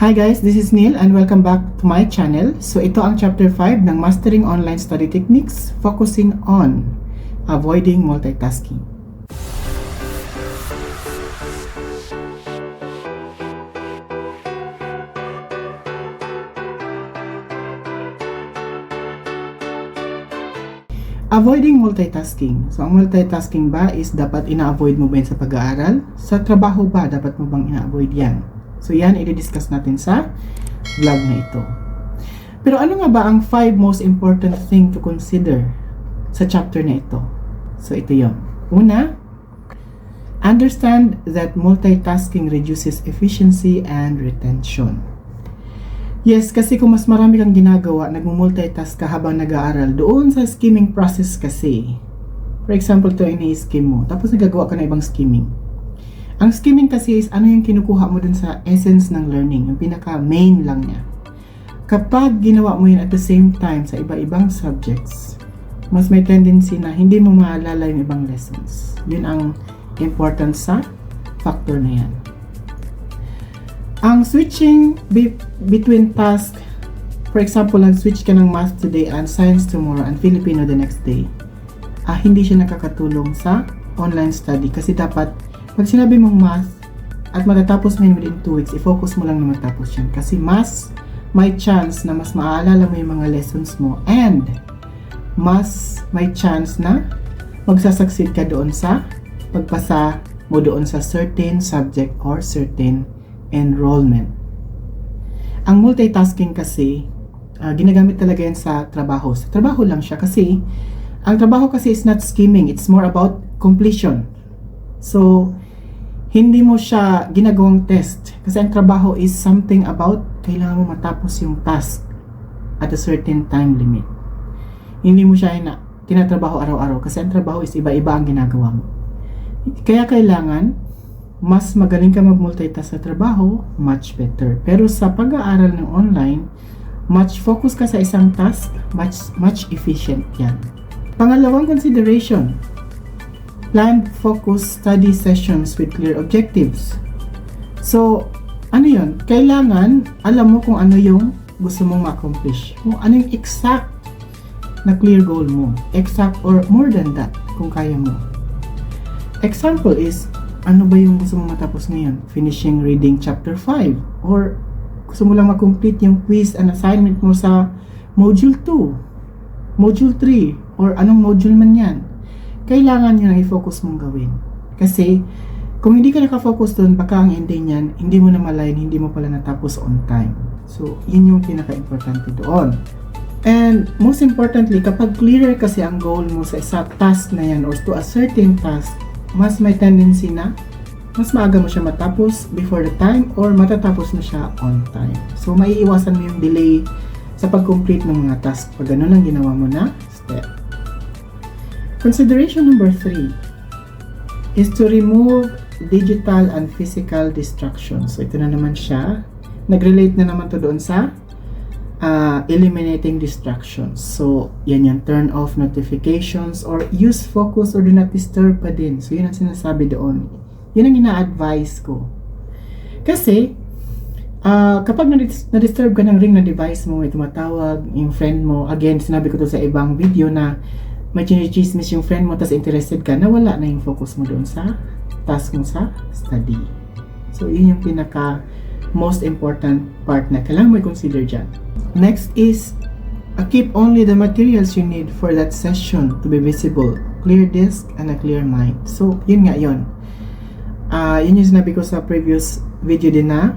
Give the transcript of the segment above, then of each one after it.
Hi guys, this is Neil and welcome back to my channel. So ito ang chapter 5 ng Mastering Online Study Techniques focusing on avoiding multitasking. Avoiding multitasking. So ang multitasking ba is dapat ina-avoid mo ba yan sa pag-aaral? Sa trabaho ba dapat mo bang ina-avoid yan? So yan, i-discuss natin sa vlog na ito. Pero ano nga ba ang 5 most important thing to consider sa chapter na ito? So ito yon. Una, understand that multitasking reduces efficiency and retention. Yes, kasi kung mas marami kang ginagawa, nag-multitask ka habang nag-aaral, doon sa skimming process kasi. For example, ito ini-skim mo, tapos nagagawa ka na ibang skimming. Ang skimming kasi is ano yung kinukuha mo dun sa essence ng learning, yung pinaka-main lang niya. Kapag ginawa mo yun at the same time sa iba-ibang subjects, mas may tendency na hindi mo maalala yung ibang lessons. Yun ang important sa factor na yan. Ang switching between tasks, for example, nag-switch ka ng math today and science tomorrow and Filipino the next day, hindi siya nakakatulong sa online study kasi dapat pag sinabi mong math at matatapos mo yun within 2 weeks, i-focus mo lang na matapos yan. Kasi mas may chance na mas maaalala mo yung mga lessons mo and mas may chance na magsasucceed ka doon sa pagpasa mo doon sa certain subject or certain enrollment. Ang multitasking kasi, ginagamit talaga yan sa trabaho. Sa trabaho lang siya kasi ang trabaho kasi is not skimming. It's more about completion. So, hindi mo siya ginagawang test. Kasi ang trabaho is something about kailangan mo matapos yung task at a certain time limit. Hindi mo siya tinatrabaho araw-araw kasi ang trabaho is iba-iba ang ginagawa mo. Kaya kailangan mas magaling ka mag-multitask sa trabaho, much better. Pero sa pag-aaral ng online, much focus ka sa isang task, much efficient yan. Pangalawang consideration, planned focus study sessions with clear objectives. So, ano yun? Kailangan alam mo kung ano yung gusto mong ma-accomplish. Kung ano yung exact na clear goal mo. Exact or more than that, kung kaya mo. Example is, ano ba yung gusto mong matapos ngayon? Finishing reading chapter 5. Or gusto mo lang ma-complete yung quiz and assignment mo sa module 2, module 3, or anong module man yan. Kailangan yun ang i-focus mong gawin. Kasi, kung hindi ka nakafocus doon, baka ang ending niyan, hindi mo na malayan, hindi mo pala natapos on time. So, yun yung pinaka-importante doon. And, most importantly, kapag clearer kasi ang goal mo sa isa task na yan or to a certain task, mas may tendency na mas maaga mo siya matapos before the time or matatapos mo siya on time. So, maiiwasan mo yung delay sa pag-complete ng mga task pag ganun ang ginawa mo na step. Consideration number 3 is to remove digital and physical distractions. So, ito na naman siya. Nag-relate na naman to doon sa eliminating distractions. So, yan yan. Turn off notifications or use focus or do not disturb pa din. So, yun ang sinasabi doon. Yun ang ina-advise ko. Kasi, kapag na-disturb ka ng ring na device mo, may tumatawag, yung friend mo, again, sinabi ko to sa ibang video na may chinichismis yung friend mo, tas interested ka, nawala na yung focus mo doon sa task mo sa study. So, yun yung pinaka most important part na kailangan mo i-consider dyan. Next is, keep only the materials you need for that session to be visible. Clear desk and a clear mind. So, yun nga yun. Yun yung sinabi ko sa previous video din na,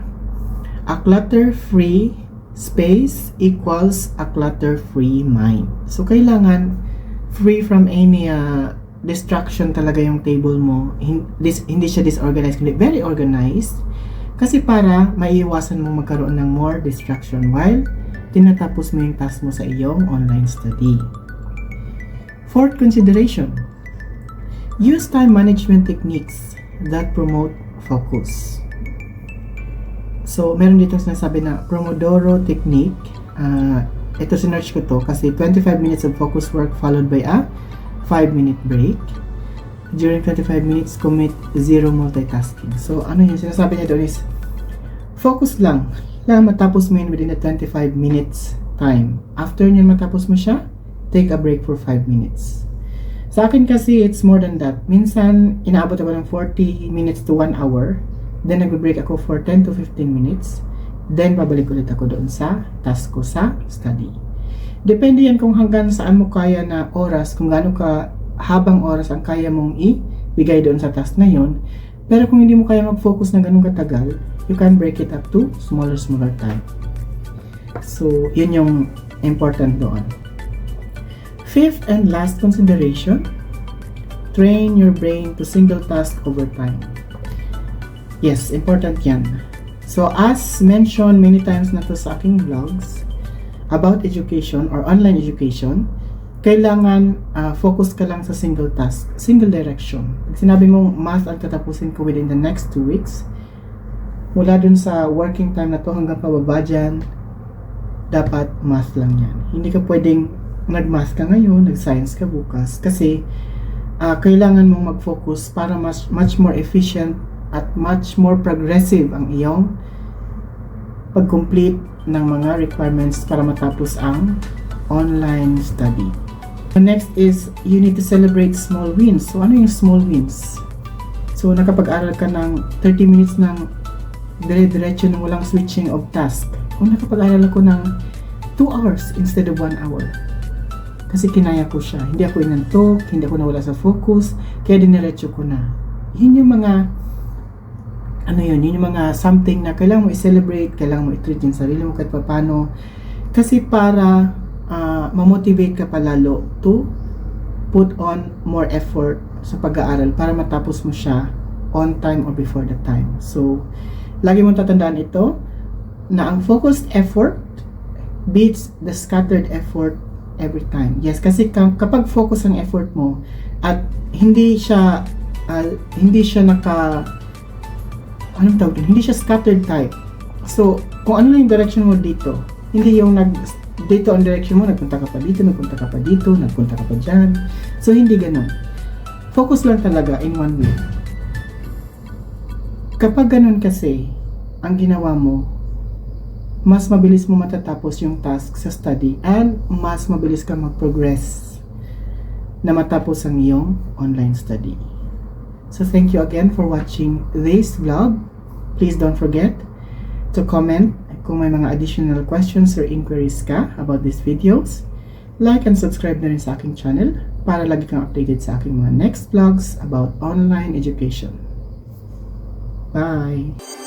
a clutter-free space equals a clutter-free mind. So, kailangan free from any distraction talaga yung table mo. Hindi siya disorganized, kundi very organized. Kasi para maiiwasan mo magkaroon ng more distraction while tinatapos mo yung task mo sa iyong online study. Fourth consideration, use time management techniques that promote focus. So, meron dito sinasabi na Pomodoro technique. Ito sinearch ko to kasi 25 minutes of focus work followed by a 5-minute break. During 25 minutes, commit zero multitasking. So, ano yung sinasabi niya doon is, focus lang. Kailangan matapos mo yun within the 25 minutes time. After nyan matapos mo siya, take a break for 5 minutes. Sa akin kasi, it's more than that. Minsan, inaabot ako ng 40 minutes to 1 hour. Then, nag-break ako for 10 to 15 minutes. Then, babalik ulit ako doon sa task ko sa study. Depende yan kung hanggang saan mo kaya na oras, kung gaano ka habang oras ang kaya mong ibigay doon sa task na yon. Pero kung hindi mo kaya mag-focus na ganun katagal, you can break it up to smaller time. So, yun yung important doon. Fifth and last consideration, train your brain to single task over time. Yes, important yan. So, as mentioned many times na to sa aking vlogs about education or online education, kailangan focus ka lang sa single task, single direction. Pag sinabi mong math ang tatapusin ko within the next 2 weeks, mula dun sa working time na to hanggang pababa dyan, dapat math lang yan. Hindi ka pwedeng nag-math ka ngayon, nag-science ka bukas, kasi kailangan mong mag-focus para much more efficient at much more progressive ang iyong pag-complete ng mga requirements para matapos ang online study. The next is, you need to celebrate small wins. So, ano yung small wins? So, nakapag-aral ka ng 30 minutes ng dire-diretso na walang switching of task. Kung nakapag-aral ako ng 2 hours instead of 1 hour. Kasi kinaya ko siya. Hindi ako inantok, hindi ako nawala sa focus, kaya diniretso ko na. Yun yung mga, yun yung mga something na kailangan mo i-celebrate, kailangan mo i-treat yung sarili mo kahit paano. Kasi para ma-motivate ka palalo to put on more effort sa pag-aaral para matapos mo siya on time or before the time. So, lagi mong tatandaan ito, na ang focused effort beats the scattered effort every time. Yes, kasi kapag focus ang effort mo at hindi siya hindi siya scattered type. So, kung ano lang yung direction mo dito, hindi yung dito ang direction mo, nagpunta ka pa dito, nagpunta ka pa dito, nagpunta ka pa dyan. So, hindi ganun. Focus lang talaga in one way. Kapag ganun kasi, ang ginawa mo, mas mabilis mo matatapos yung task sa study and mas mabilis ka mag-progress na matapos ang iyong online study. So, thank you again for watching this vlog. Please don't forget to comment kung may mga additional questions or inquiries ka about these videos. Like and subscribe na rin sa aking channel para lagi kang updated sa aking mga next vlogs about online education. Bye!